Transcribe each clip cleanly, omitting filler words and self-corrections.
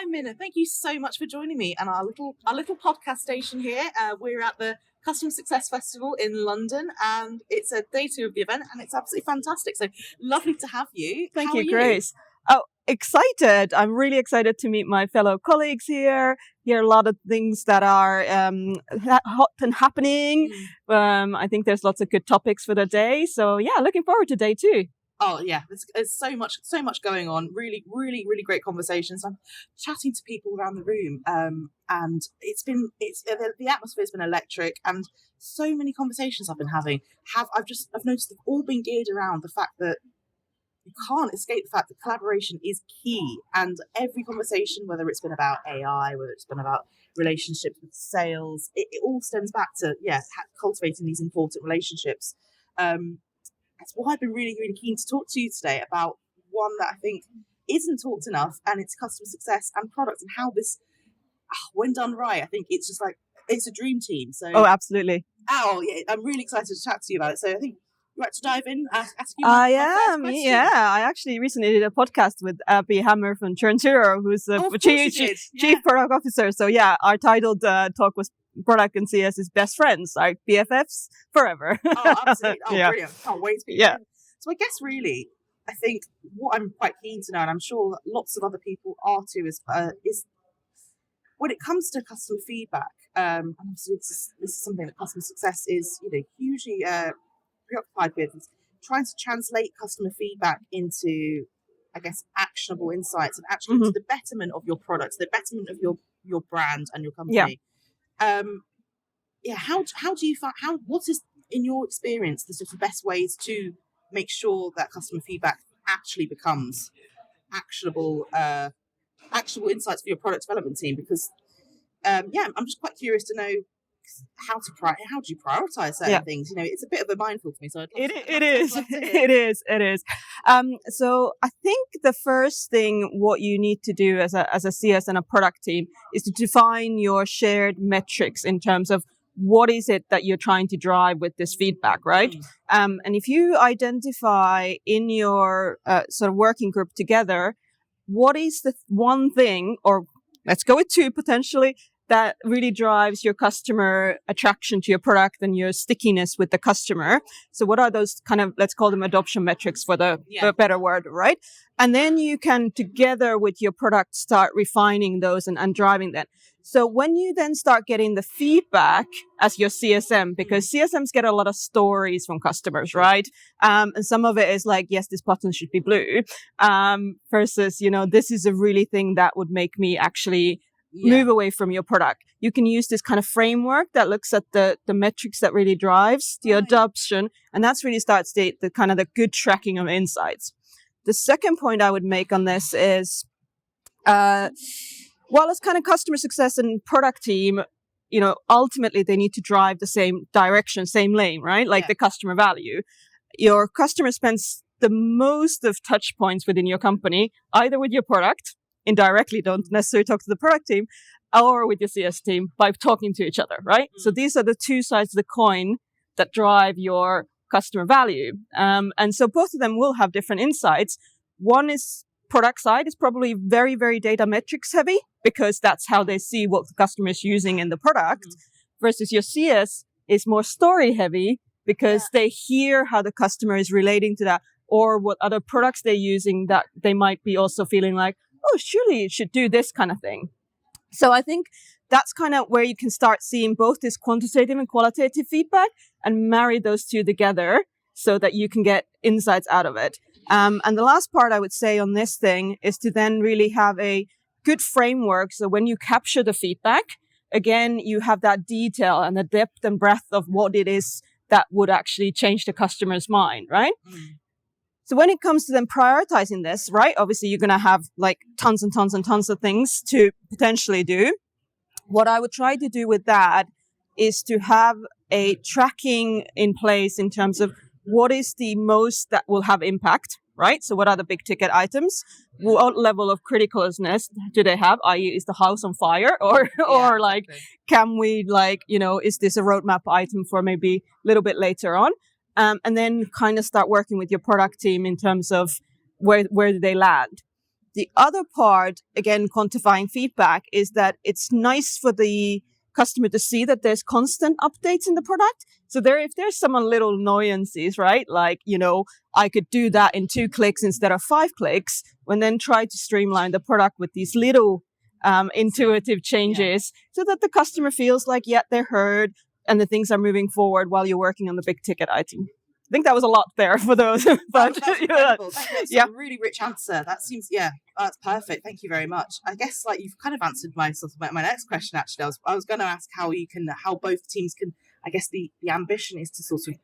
Hi, Minna. Thank you so much for joining me and our little podcast station here. We're at the Customer Success Festival in London, and it's a day 2 of the event, and it's absolutely fantastic. So lovely to have you. Thank How you, are Grace. Oh, excited. I'm really excited to meet my fellow colleagues here, hear a lot of things that are hot and happening. I think there's lots of good topics for the day. So yeah, looking forward to day 2. Oh yeah, there's so much going on. Really great conversations. I'm chatting to people around the room, and the atmosphere's been electric, and so many conversations I've been having I've noticed they've all been geared around the fact that you can't escape the fact that collaboration is key. And every conversation, whether it's been about AI, whether it's been about relationships with sales, it all stems back to cultivating these important relationships. That's why I've been really keen to talk to you today about one that I think isn't talked enough, and it's customer success and product, and how this, when done right, I think it's just like, it's a dream team. So absolutely. I'm really excited to chat to you about it. So I think you'd like to dive in, ask you my first question. Yeah. I actually recently did a podcast with Abby Hammer from Churn Zero, who's the chief product officer. So yeah, our titled talk was Product and CS is best friends, like BFFs forever. Oh, absolutely. Brilliant. Can't wait to be here. So I guess really, I think what I'm quite keen to know, and I'm sure that lots of other people are too, is when it comes to customer feedback, and obviously this is something that customer success is, hugely preoccupied with, is trying to translate customer feedback into, I guess, actionable insights, and actually to the betterment of your products, the betterment of your brand and your company. How do you find, what is, in your experience, the sort of best ways to make sure that customer feedback actually becomes actionable insights for your product development team? Because I'm just quite curious to know how do you prioritize certain things? It's a bit of a minefield for me. So it is. So I think the first thing what you need to do as a CS and a product team is to define your shared metrics in terms of what is it that you're trying to drive with this feedback, right? And if you identify in your sort of working group together, what is the one thing, or let's go with 2 potentially, that really drives your customer attraction to your product and your stickiness with the customer. So what are those kind of, let's call them adoption metrics for the better word, right? And then you can, together with your product, start refining those and driving them. So when you then start getting the feedback as your CSM, because CSMs get a lot of stories from customers, right? And some of it is like, yes, this button should be blue, versus, this is a really thing that would make me actually move away from your product. You can use this kind of framework that looks at the metrics that really drives the adoption, and that's really starts the kind of the good tracking of insights. The second point I would make on this is, as kind of customer success and product team, ultimately they need to drive the same direction, same lane, right? Like the customer value. Your customer spends the most of touch points within your company, either with your product, indirectly, don't necessarily talk to the product team, or with your CS team by talking to each other, right? So these are the 2 sides of the coin that drive your customer value. And so both of them will have different insights. One is product side is probably very, very data metrics heavy, because that's how they see what the customer is using in the product, versus your CS is more story heavy, because they hear how the customer is relating to that, or what other products they're using that they might be also feeling like, oh, surely it should do this kind of thing. So I think that's kind of where you can start seeing both this quantitative and qualitative feedback and marry those 2 together so that you can get insights out of it. And the last part I would say on this thing is to then really have a good framework. So when you capture the feedback, again, you have that detail and the depth and breadth of what it is that would actually change the customer's mind, right? So when it comes to them prioritizing this, right, obviously you're going to have like tons and tons and tons of things to potentially do. What I would try to do with that is to have a tracking in place in terms of what is the most that will have impact, right? So what are the big ticket items? What level of criticalness do they have? I.e., is the house on fire? Or like, can we is this a roadmap item for maybe a little bit later on? And then kind of start working with your product team in terms of where do they land. The other part, again, quantifying feedback, is that it's nice for the customer to see that there's constant updates in the product. So if there's some little annoyances, right? Like, I could do that in 2 clicks instead of 5 clicks, and then try to streamline the product with these little intuitive changes so that the customer feels like, they're heard and the things are moving forward while you're working on the big ticket item. I think that was a lot there for those. But that's incredible. That's a really rich answer. That seems, that's perfect. Thank you very much. I guess you've kind of answered my next question. Actually, I was going to ask how both teams can. I guess the ambition is to sort of.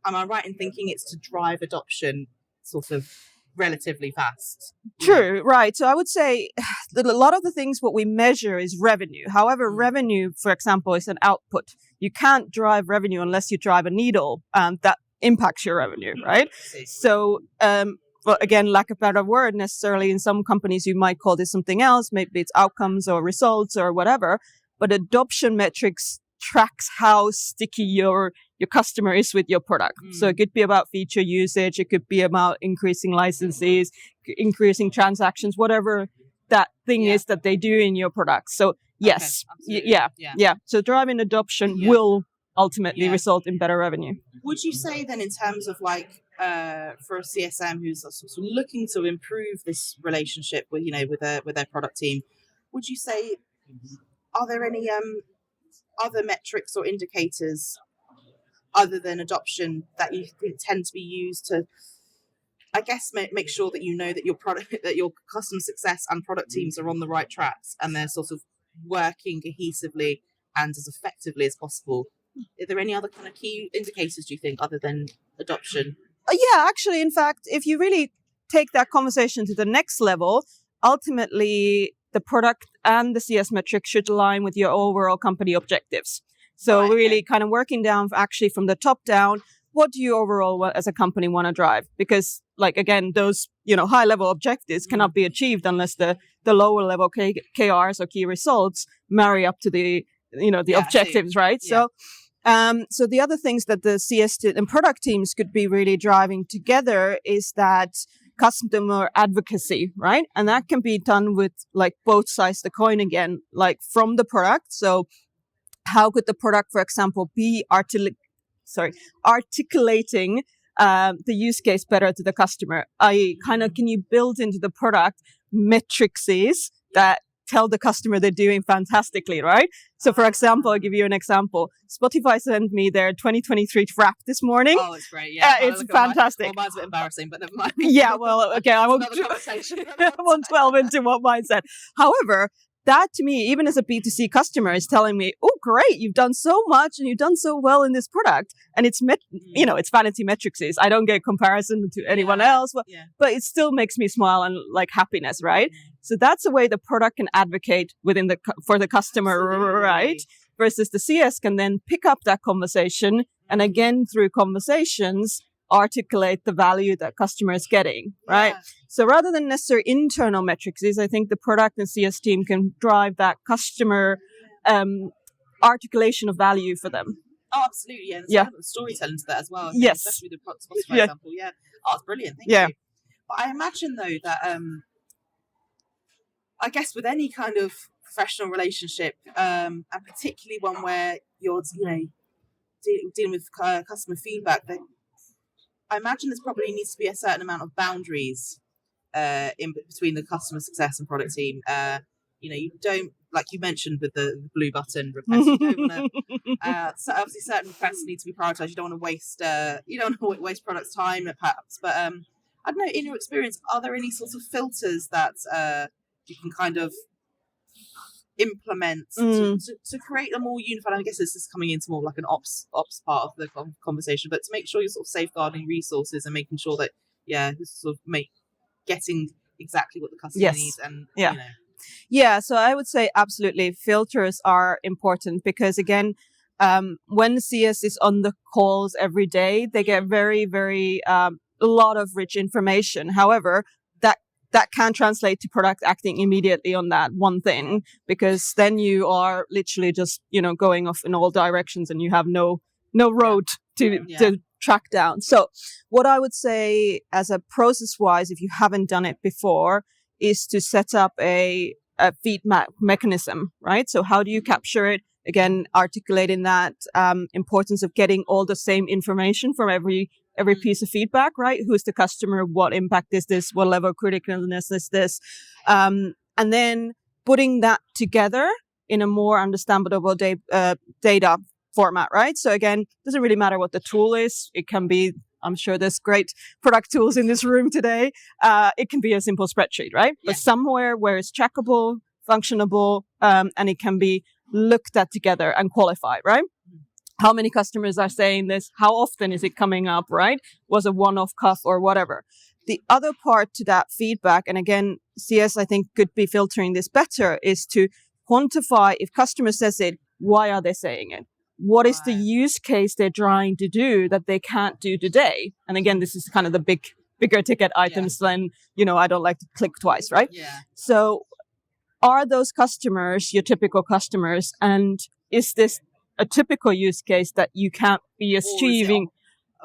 Am I right in thinking it's to drive adoption sort of relatively fast? True, right. So I would say that a lot of the things what we measure is revenue. However, revenue, for example, is an output. You can't drive revenue unless you drive a needle that impacts your revenue, right? So, well, again, lack of better word, necessarily in some companies you might call this something else. Maybe it's outcomes or results or whatever. But adoption metrics tracks how sticky your customer is with your product. So it could be about feature usage. It could be about increasing licenses, increasing transactions, whatever that thing is that they do in your product. So yes, So driving adoption will ultimately result in better revenue. Would you say then, in terms of for a CSM who's sort of looking to improve this relationship with their product team, would you say, are there any other metrics or indicators other than adoption that you think tend to be used to, I guess, make sure that that your product, that your customer success and product teams are on the right tracks and they're sort of working cohesively and as effectively as possible? Are there any other kind of key indicators, do you think, other than adoption? Yeah, actually, in fact, if you really take that conversation to the next level, ultimately the product and the CS metric should align with your overall company objectives. So really kind of working down actually from the top down, what do you overall as a company want to drive? Because again, those, high level objectives cannot be achieved unless the lower level KRs or key results marry up to the objectives, right? Yeah. So the other things that the CS and product teams could be really driving together is that customer advocacy, right? And that can be done with both sides of the coin again, from the product. So how could the product, for example, be articulating the use case better to the customer? Can you build into the product metrics that tell the customer they're doing fantastically, right? So, for example, I'll give you an example. Spotify sent me their 2023 wrap this morning. Oh, it's great. Yeah, it's fantastic. Mine's a bit embarrassing, but never mind. Yeah, well, okay, I won't delve into what mine said. However, that to me, even as a B2C customer, is telling me, oh, great, you've done so much and you've done so well in this product. And it's, it's vanity metrics. I don't get comparison to anyone else, but it still makes me smile and happiness, right? So that's the way the product can advocate for the customer, right? Versus the CS can then pick up that conversation and again, through conversations, articulate the value that customer is getting, right? So rather than necessarily internal metrics, I think the product and CS team can drive that customer articulation of value for them. Oh, absolutely. And there's storytelling to that as well. Yes. Especially with the Spotify example. Yeah. Oh, it's brilliant. Thank you. But I imagine, though, that I guess with any kind of professional relationship, and particularly one where you're, dealing with customer feedback, that I imagine there probably needs to be a certain amount of boundaries in between the customer success and product team. You don't, like you mentioned with the blue button request, you don't want to. So obviously, certain requests need to be prioritized. You don't want to waste products' time, perhaps. But I don't know. In your experience, are there any sorts of filters that you can kind of implement to create a more unified? I guess this is coming into more like an ops part of the conversation, but to make sure you're sort of safeguarding resources and making sure that this sort of getting exactly what the customer needs and Yeah, so I would say absolutely filters are important because again, when CS is on the calls every day, they get very, very a lot of rich information. However, that can translate to product acting immediately on that one thing, because then you are literally just, going off in all directions and you have no road to track down. So what I would say as a process wise, if you haven't done it before, is to set up a feedback mechanism, right? So how do you capture it? Again, articulating that importance of getting all the same information from every piece of feedback, right? Who's the customer? What impact is this? What level of criticalness is this? And then putting that together in a more understandable data format, right? So again, it doesn't really matter what the tool is. It can be, I'm sure there's great product tools in this room today. It can be a simple spreadsheet, right? Yeah. But somewhere where it's trackable, functionable, and it can be looked at together and qualified, right? How many customers are saying this? How often is it coming up, right? Was a one-off cuff or whatever. The other part to that feedback, and again, CS, I think, could be filtering this better, is to quantify if customer says it, why are they saying it? What is the use case they're trying to do that they can't do today? And again, this is kind of the bigger ticket items than, I don't like to click twice, right? Yeah. So are those customers your typical customers? And is this a typical use case that you can't be achieving?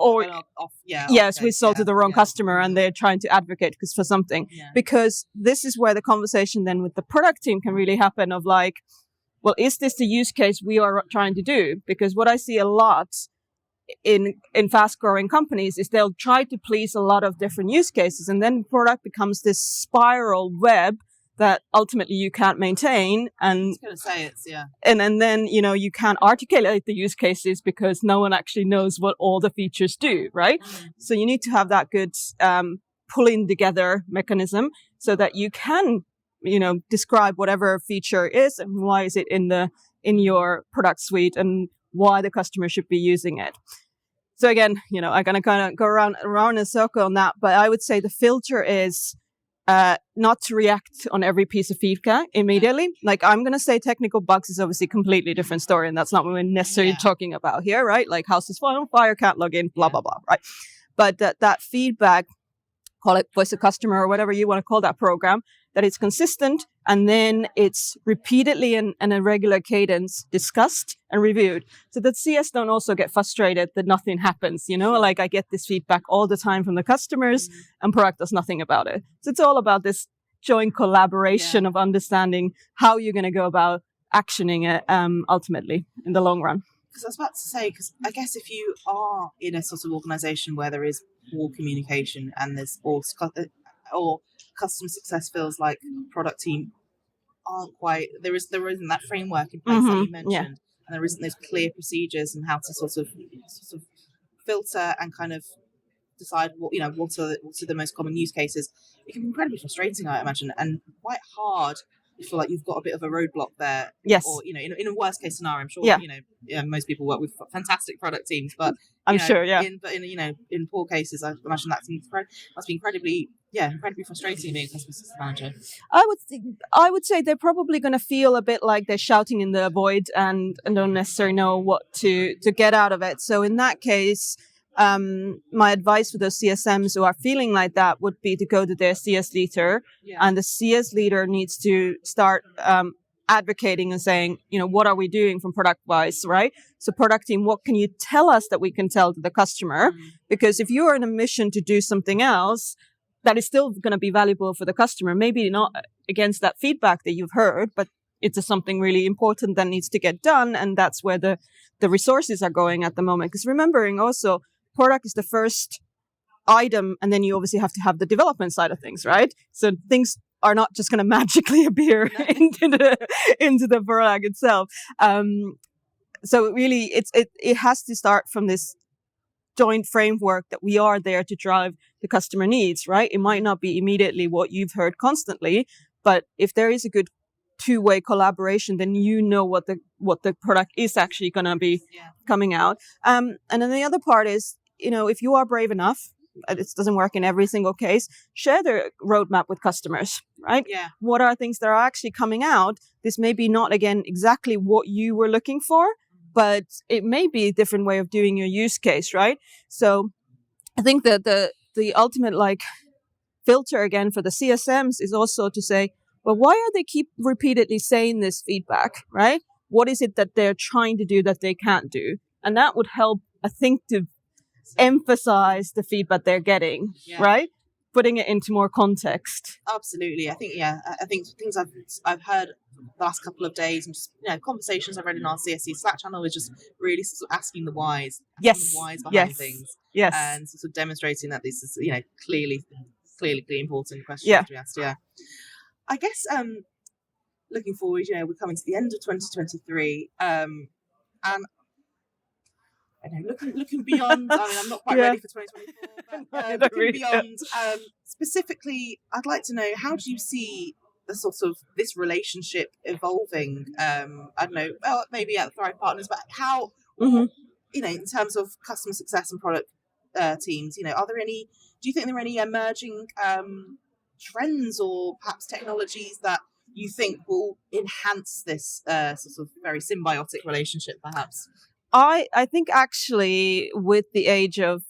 We sold to the wrong customer and they're trying to advocate for something. Yeah. Because this is where the conversation then with the product team can really happen of like, well, is this the use case we are trying to do? Because what I see a lot in fast growing companies is they'll try to please a lot of different use cases, and then product becomes this spiral web that ultimately you can't maintain. And I was going to say and then you can't articulate the use cases because no one actually knows what all the features do, right? Mm-hmm. So you need to have that good pulling together mechanism so that you can describe whatever feature is and why is it in your product suite and why the customer should be using it. So again, I'm going to kind of go around in a circle on that, but I would say the filter is not to react on every piece of feedback immediately. Like I'm going to say technical bugs is obviously a completely different story, and that's not what we're necessarily talking about here, right? Like house is on fire, can't log in, blah, blah, blah, right? But that feedback, call it voice of customer or whatever you want to call that program, that it's consistent and then it's repeatedly and a regular cadence discussed and reviewed so that CS don't also get frustrated that nothing happens, like I get this feedback all the time from the customers and product does nothing about it. So it's all about this joint collaboration of understanding how you're going to go about actioning it ultimately in the long run. Because I was about to say, because I guess if you are in a sort of organization where there is poor communication and there's or customer success feels like product team aren't quite there isn't that framework in place that you mentioned, and there isn't those clear procedures and how to sort of filter and kind of decide what are the most common use cases. It can be incredibly frustrating, I imagine, and quite hard. You feel like you've got a bit of a roadblock there. Yes. Or, in a worst case scenario, I'm sure, most people work with fantastic product teams, but I'm sure, in poor cases, I imagine that must be incredibly frustrating being a customer success manager. I would say they're probably going to feel a bit like they're shouting in the void and don't necessarily know what to get out of it. So in that case, my advice for those CSMs who are feeling like that would be to go to their CS leader, and the CS leader needs to start advocating and saying, what are we doing from product wise, right? So product team, what can you tell us that we can tell to the customer? Because if you are in a mission to do something else, that is still going to be valuable for the customer, maybe not against that feedback that you've heard, but it's something really important that needs to get done. And that's where the resources are going at the moment. Because remembering also, product is the first item, and then you obviously have to have the development side of things, right? So things are not just going to magically appear into the product itself. So really, it has to start from this joint framework that we are there to drive the customer needs, right? It might not be immediately what you've heard constantly, but if there is a good two-way collaboration, then what the product is actually going to be coming out. And then the other part is, if you are brave enough, it doesn't work in every single case, share the roadmap with customers, right? Yeah. What are things that are actually coming out? This may be not, again, exactly what you were looking for, but it may be a different way of doing your use case, right? So I think that the ultimate filter again for the CSMs is also to say, well, why are they keep repeatedly saying this feedback, right? What is it that they're trying to do that they can't do? And that would help, I think, to emphasize the feedback they're getting, right? putting it into more context. Absolutely. I think things I've heard the last couple of days, and just conversations I've read in our CSC Slack channel is just really sort of asking the whys, Yes. the whys behind Yes. things, Yes. and sort of demonstrating that this is clearly important questions Yeah. to be asked. Yeah. I guess looking forward, we're coming to the end of 2023, and I know, looking beyond. I mean, I'm not quite ready for 2024, but looking really beyond. Specifically, I'd like to know, how do you see the sort of this relationship evolving? I don't know. Well, maybe at Thrive Partners, but how? In terms of customer success and product teams, are there any? Do you think there are any emerging trends or perhaps technologies that you think will enhance this sort of very symbiotic relationship, perhaps? I think actually with the age of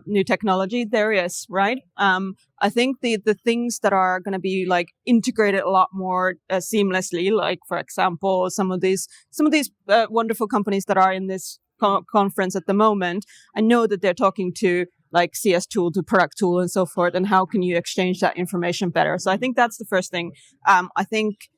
new technology, there is, right? I think the things that are going to be like integrated a lot more seamlessly, like for example, some of these wonderful companies that are in this conference at the moment, I know that they're talking to like CS tool to product tool and so forth, and how can you exchange that information better? So I think that's the first thing. I think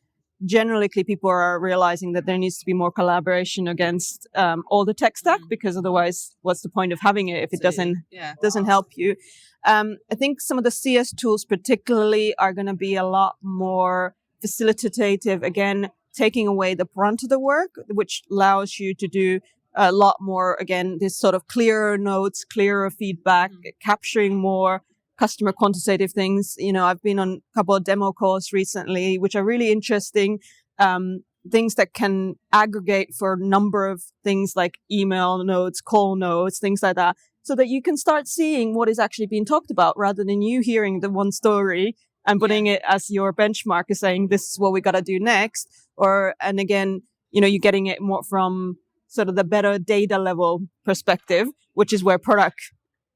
generally people are realizing that there needs to be more collaboration against all the tech stack, because otherwise what's the point of having it if it doesn't help you? I think some of the CS tools particularly are going to be a lot more facilitative, again, taking away the brunt of the work, which allows you to do a lot more, again, this sort of clearer notes, clearer feedback, capturing more customer quantitative things. I've been on a couple of demo calls recently, which are really interesting. Things that can aggregate for a number of things like email notes, call notes, things like that, so that you can start seeing what is actually being talked about, rather than you hearing the one story and putting it as your benchmark, is saying this is what we got to do next. And again, you're getting it more from sort of the better data level perspective, which is where product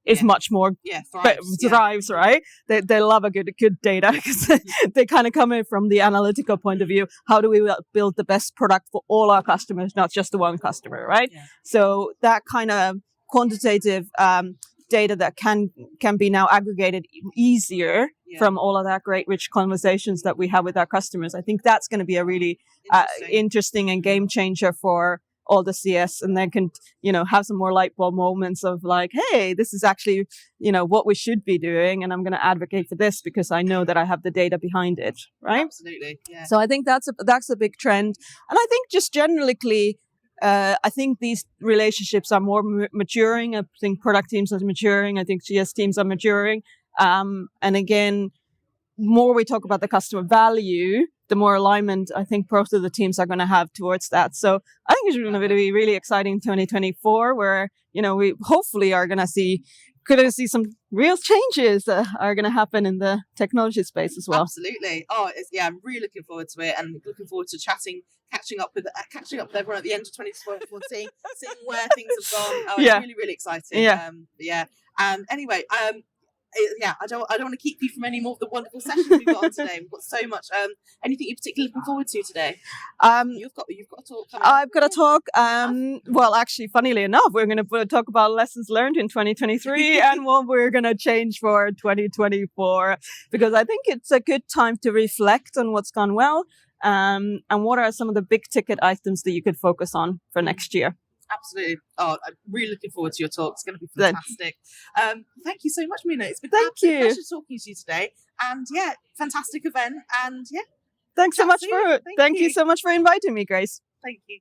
is much more thrives, right? They love a good data, because they kind of come in from the analytical point of view. How do we build the best product for all our customers, not just the one customer, right? So that kind of quantitative data that can be now aggregated easier from all of that great rich conversations that we have with our customers. I think that's going to be a really interesting and game changer for all the CS, and then can, have some more light bulb moments of like, hey, this is actually, what we should be doing. And I'm going to advocate for this because I know that I have the data behind it. Right. Absolutely. Yeah. So I think that's a big trend. And I think just generally, I think these relationships are more maturing. I think product teams are maturing. I think CS teams are maturing. And again, more we talk about the customer value, the more alignment I think both of the teams are going to have towards that. So I think it's going to be really exciting 2024, where, we hopefully are going to see some real changes that are going to happen in the technology space as well. Absolutely. Oh, I'm really looking forward to it, and looking forward to catching up with everyone at the end of 2024, seeing where things have gone. Oh, it's really, really exciting. And anyway, I don't want to keep you from any more of the wonderful sessions we've got on today. We've got so much. Anything you're particularly looking forward to today? You've got a talk coming up. I've got a talk. Well, actually, funnily enough, we're going to talk about lessons learned in 2023 and what we're going to change for 2024, because I think it's a good time to reflect on what's gone well, and what are some of the big ticket items that you could focus on for next year. Absolutely. Oh, I'm really looking forward to your talk. It's going to be fantastic. Thank you so much, Minna. It's been a pleasure talking to you today. And fantastic event. And thanks so much thank you so much for inviting me, Grace. Thank you.